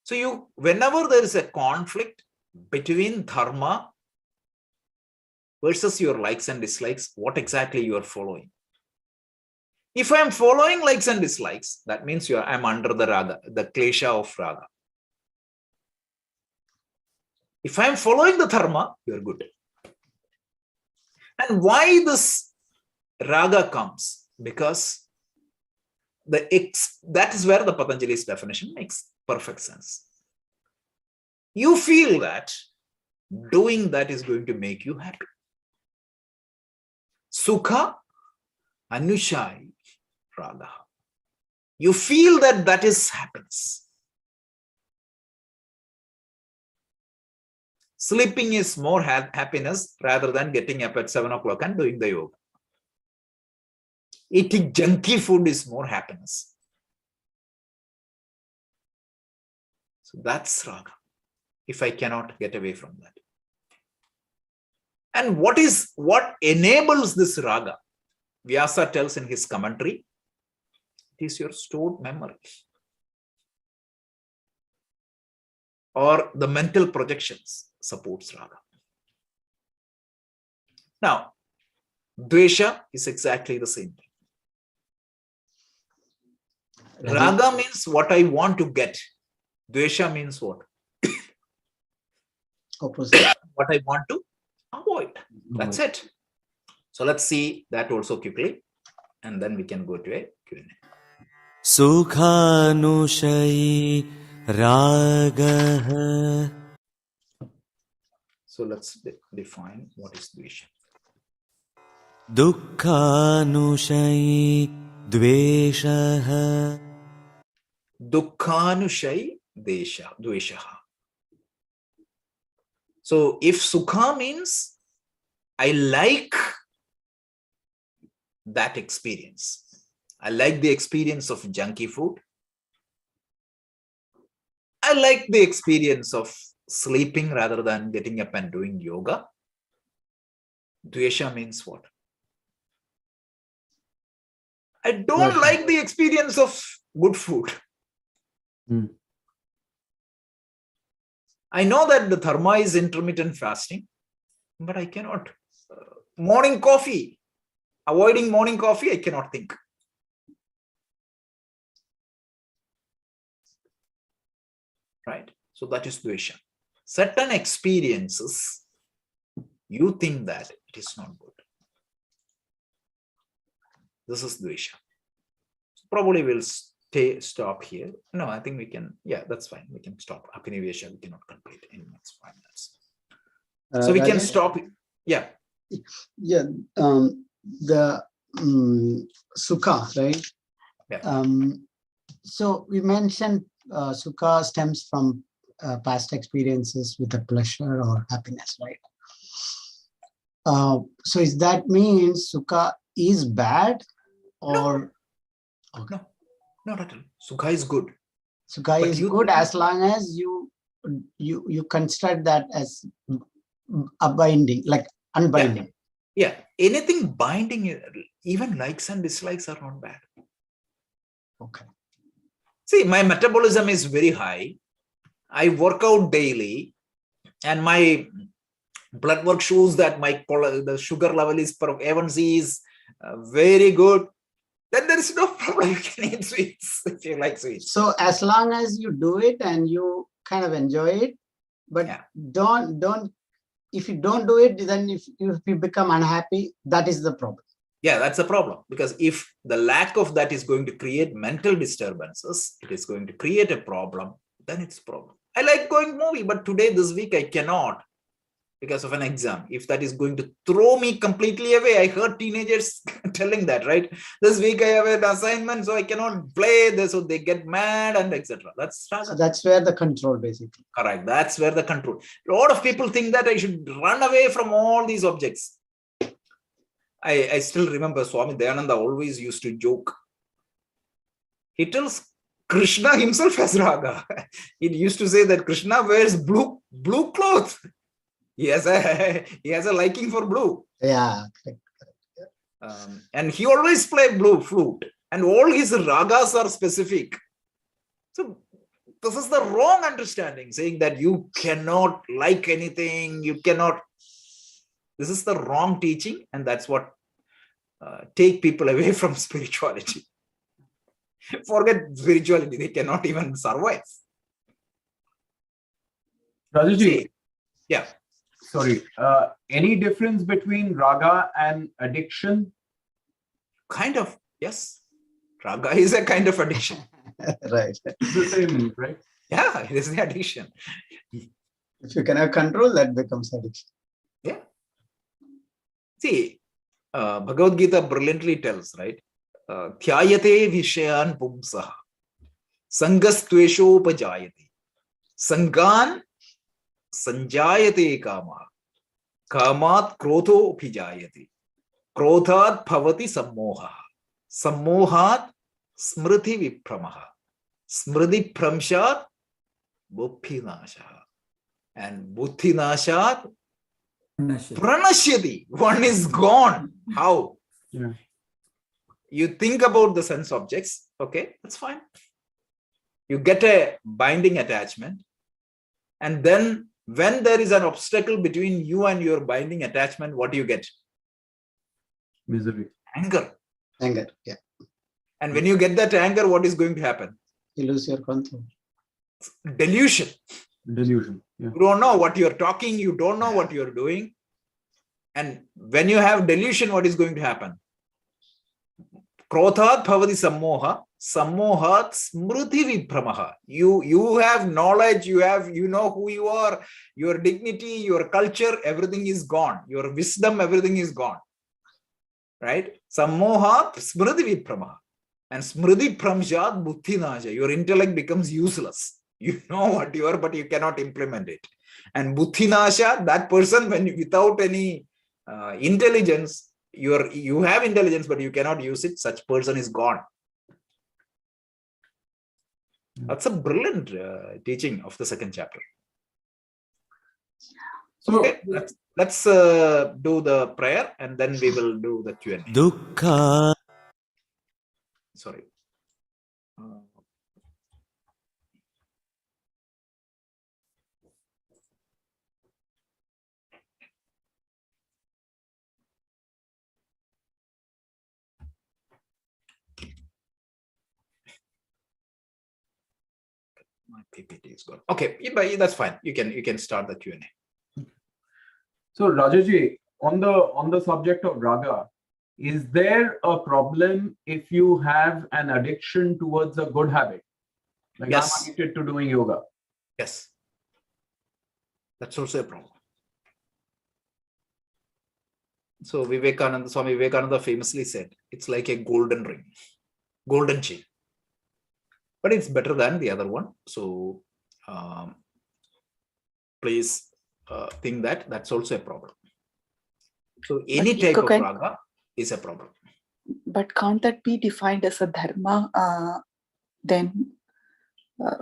So whenever there is a conflict between dharma versus your likes and dislikes, what exactly you are following? If I am following likes and dislikes, that means I'm under the raga, the klesha of raga. If I am following the dharma, you're good. And why this raga comes? Because that is where the Patanjali's definition makes perfect sense. You feel that doing that is going to make you happy. Sukha anushai raga. You feel that is happiness. Sleeping is more happiness rather than getting up at 7 o'clock and doing the yoga. Eating junky food is more happiness. So that's raga, if I cannot get away from that. And what enables this raga? Vyasa tells in his commentary, it is your stored memory or the mental projections supports raga. Now, dvesha is exactly the same thing. Raga means what I want to get. Dvesha means what? Opposite. What I want to avoid. That's it. So let's see that also quickly, and then we can go to a Q&A. Sukhanushai ragah. So let's define what is dvesha. Dukkhanushai dveshah. Dukkhanushai dvesha. So if sukha means I like that experience. I like the experience of junky food. I like the experience of sleeping rather than getting up and doing yoga. Dvesha means what? I don't like the experience of good food. I know that the dharma is intermittent fasting, but I cannot. Morning coffee. Avoiding morning coffee, I cannot think. Right? So that is dvesha. Certain experiences, you think that it is not good. This is dvesha. So probably we'll stop here. No, I think we can. Yeah, that's fine. We can stop. Abhinivesha, we cannot complete in 5 minutes. So we can stop. Yeah. Yeah. The sukha, right? Yeah. So we mentioned sukha stems from past experiences with a pleasure or happiness, right? So is that means sukha is bad or? No, okay. No, not at all. Sukha is good. Sukha is good as long as you consider that as abiding, like unbinding. Yeah, anything binding, even likes and dislikes are not bad. Okay. See, my metabolism is very high. I work out daily, and my blood work shows that the sugar level is A1C is very good. Then there is no problem. You can eat sweets if you like sweets. So as long as you do it and you kind of enjoy it, But Yeah. don't, if you don't do it, then if you become unhappy, that is the problem. Yeah, that's a problem, because if the lack of that is going to create mental disturbances, it is going to create a problem, then it's a problem. I like going movie, but today, this week, I cannot because of an exam. If that is going to throw me completely away, I heard teenagers telling that, right? This week I have an assignment, so I cannot play this, so they get mad and etc. So that's where the control basically. Correct. That's where the control. A lot of people think that I should run away from all these objects. I still remember Swami Dayananda always used to joke. He tells Krishna himself as Raga. He used to say that Krishna wears blue clothes. He has a liking for blue. Yeah. And he always played blue flute. And all his ragas are specific. So this is the wrong understanding, saying that you cannot like anything, you cannot. This is the wrong teaching, and that's what take people away from spirituality. Forget spirituality, they cannot even survive. Rajaji, yeah. Sorry, any difference between raga and addiction? Kind of, yes. Raga is a kind of addiction. Right. It's the same, right? Yeah, it is the addiction. If you cannot control, that becomes addiction. Yeah. See, Bhagavad Gita brilliantly tells, right? Thyayate vishayan pumsaha sangastveshopajayate sangan sanjayate kama kamat krodho bhijayate krodhat bhavati sammoha sammohat smriti vipramaha smriti pramshat buddhinasha and buddhinashat pranashyati. One is gone. How? Yeah. You think about the sense objects, okay, that's fine. You get a binding attachment, and then when there is an obstacle between you and your binding attachment, what do you get? Misery. Anger. Anger, yeah. And when you get that anger, what is going to happen? You lose your control. Delusion. Delusion. Yeah. You don't know what you're talking, you don't know what you're doing. And when you have delusion, what is going to happen? Krodhat bhavati sammoha, sammohat smriti vipramaha. You have knowledge, you know who you are, your dignity, your culture, everything is gone. Your wisdom, everything is gone. Right? Sammohat smriti vipramaha. And smriti pramshat buddhinasha. Your intellect becomes useless. You know what you are, but you cannot implement it. And buddhinasha, that person, when without any intelligence, you have intelligence, but you cannot use it. Such person is gone. That's a brilliant teaching of the second chapter. So, okay, let's do the prayer, and then we will do the Q&A. Dukkha Sorry. My PPT is gone. Okay, but that's fine. You can start the Q&A. So Rajaji, on the subject of raga, is there a problem if you have an addiction towards a good habit? Like Yes. I'm addicted to doing yoga. Yes. That's also a problem. So Swami Vivekananda famously said, it's like a golden ring, golden chain. But it's better than the other one. So please think that that's also a problem. So any type of raga is a problem. But can't that be defined as a dharma then?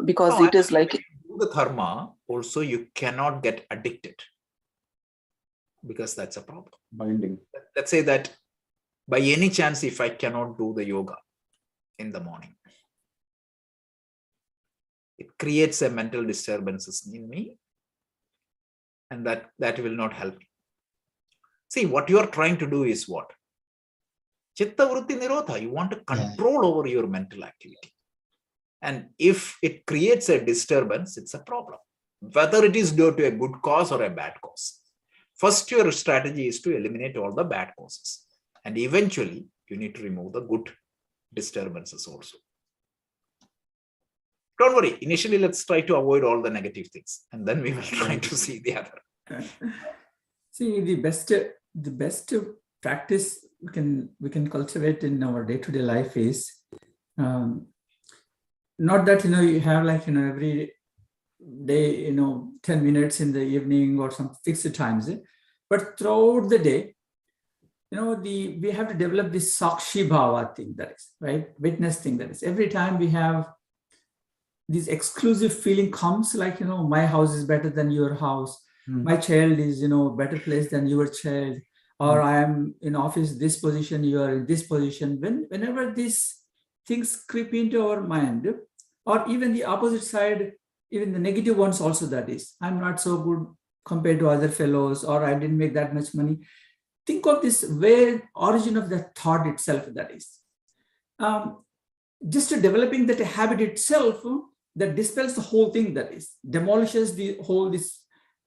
Because No, it is like... the dharma, also you cannot get addicted. Because that's a problem. Binding. Let's say that by any chance, if I cannot do the yoga in the morning, it creates a mental disturbances in me, and that will not help me. See, what you are trying to do is what? Chitta vritti nirodha. You want to control over your mental activity. And if it creates a disturbance, it's a problem. whether it is due to a good cause or a bad cause. First, your strategy is to eliminate all the bad causes. And eventually, you need to remove the good disturbances also. Don't worry. Initially, let's try to avoid all the negative things. And then we will try to see the other. See, the best practice we can cultivate in our day-to-day life is not that, you have every day, 10 minutes in the evening or some fixed times, but throughout the day, we have to develop this Sakshi Bhava thing, that is, right? Witness thing, that is. Every time we have this exclusive feeling comes, my house is better than your house. My child is, better place than your child, or I am in office, this position, you are in this position. Whenever these things creep into our mind, or even the opposite side, even the negative ones also, that is, I'm not so good compared to other fellows, or I didn't make that much money. Think of this where origin of the thought itself, that is. Just developing that habit itself, that dispels the whole thing, that is, demolishes the whole,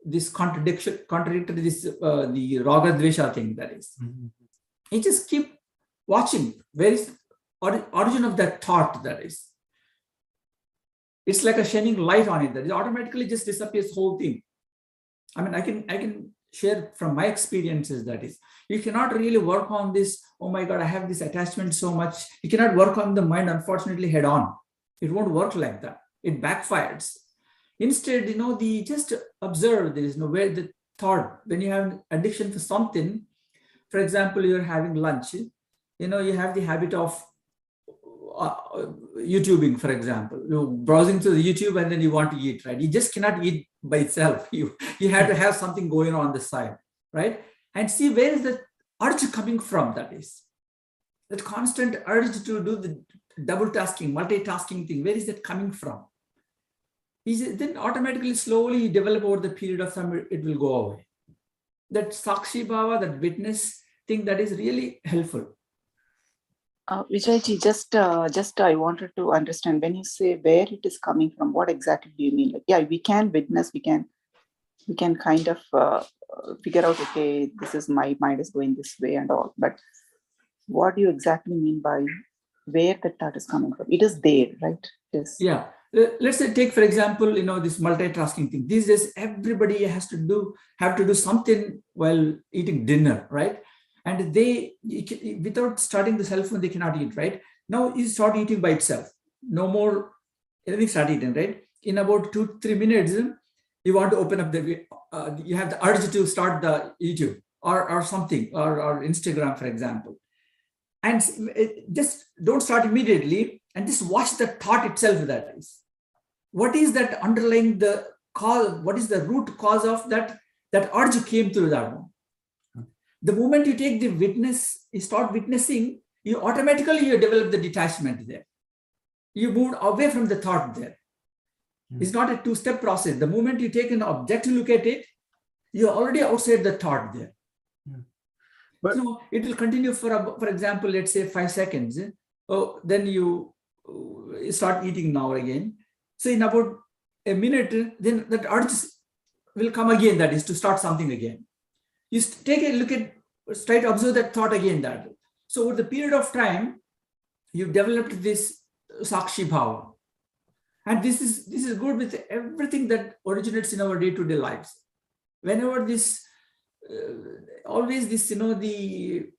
this contradictory, the raga dvesha thing, that is. You just keep watching where is origin of that thought, that is. It's like a shining light on it, that it automatically just disappears whole thing. I mean, I can share from my experiences, that is, you cannot really work on this, oh my God, I have this attachment so much. You cannot work on the mind, unfortunately, head on. It won't work like that. It backfires. Instead, just observe, there is where the thought, when you have addiction for something, for example, you're having lunch, you have the habit of YouTubing, for example, browsing through the YouTube, and then you want to eat, right? You just cannot eat by itself. You have to have something going on the side, right? And see where is the urge coming from, that is. That constant urge to do the double tasking, multitasking thing, where is that coming from? Then automatically, slowly, you develop over the period of time, it will go away. That Sakshi Bhava, that witness thing, that is really helpful. Vijayji, just I wanted to understand, when you say where it is coming from, what exactly do you mean? Like, yeah, we can witness, we can kind of figure out, okay, this is my mind is going this way and all. But what do you exactly mean by where the thought is coming from? It is there, right? Yes. Yeah. Let's say, take, for example, this multitasking thing. These days, everybody have to do something while eating dinner, right? And without starting the cell phone, they cannot eat, right? Now you start eating by itself. No more anything, start eating, right? In about 2-3 minutes, you want to open up you have the urge to start the YouTube or something, or Instagram, for example. And just don't start immediately, and just watch the thought itself, that is. What is that underlying the cause? What is the root cause of that urge came through that one? The moment you take the witness, you start witnessing, you develop the detachment there. You move away from the thought there. It's not a two-step process. The moment you take an objective look at it, you're already outside the thought there. But so it will continue for example, let's say 5 seconds. Oh, then you start eating now again. So in about a minute, then that urge will come again, that is to start something again. You take a look at, try to observe that thought again. That so over the period of time, you've developed this Sakshi Bhava, and this is good with everything that originates in our day-to-day lives. Whenever this, always this, Rajesh,